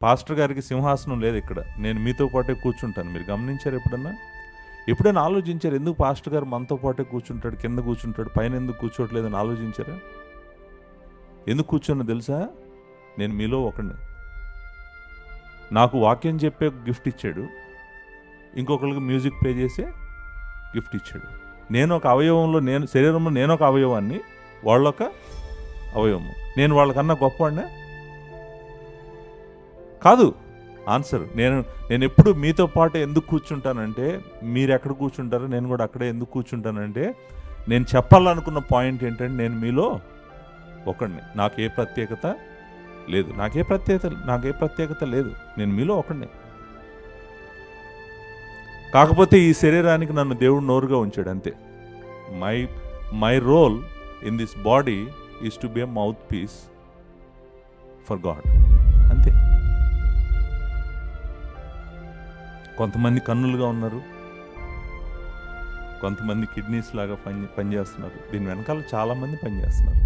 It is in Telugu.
పాస్టర్ గారికి సింహాసనం లేదు ఇక్కడ, నేను మీతో పాటే కూర్చుంటాను. మీరు గమనించారు ఎప్పుడైనా ఆలోచించారు ఎందుకు పాస్టర్ గారు మనతో పాటే కూర్చుంటాడు, కింద కూర్చుంటాడు, పైన ఎందుకు కూర్చోట్లేదని ఆలోచించారా? ఎందుకు కూర్చున్నా తెలుసా? నేను మీలో ఒకడిని. నాకు వాక్యం చెప్పే గిఫ్ట్ ఇచ్చాడు, ఇంకొకరికి మ్యూజిక్ ప్లే చేసే గిఫ్ట్ ఇచ్చాడు. నేను ఒక అవయవంలో, నేను శరీరంలో నేను ఒక అవయవాన్ని, వాళ్ళొక అవయవం. నేను వాళ్ళకన్నా గొప్పవాడినా? కాదు. ఆన్సర్, నేను ఎప్పుడు మీతో పాటు ఎందుకు కూర్చుంటానంటే, మీరు ఎక్కడ కూర్చుంటారో నేను కూడా అక్కడే ఎందుకు కూర్చుంటానంటే, నేను చెప్పాలనుకున్న పాయింట్ ఏంటంటే, నేను మీలో ఒకడిని. నాకే ప్రత్యేకత లేదు, నాకే ప్రత్యేకత లేదు, నేను మీలో ఒకడిని. కాకపోతే ఈ శరీరానికి నన్ను దేవుడు నోరుగా ఉంచాడు అంతే. My role in this body is to be a mouthpiece for God, అంతే. కొంతమంది కన్నులుగా ఉన్నారు, కొంతమంది కిడ్నీస్ లాగా పనిచేస్తున్నారు. దీని వెనకాల చాలామంది పనిచేస్తున్నారు.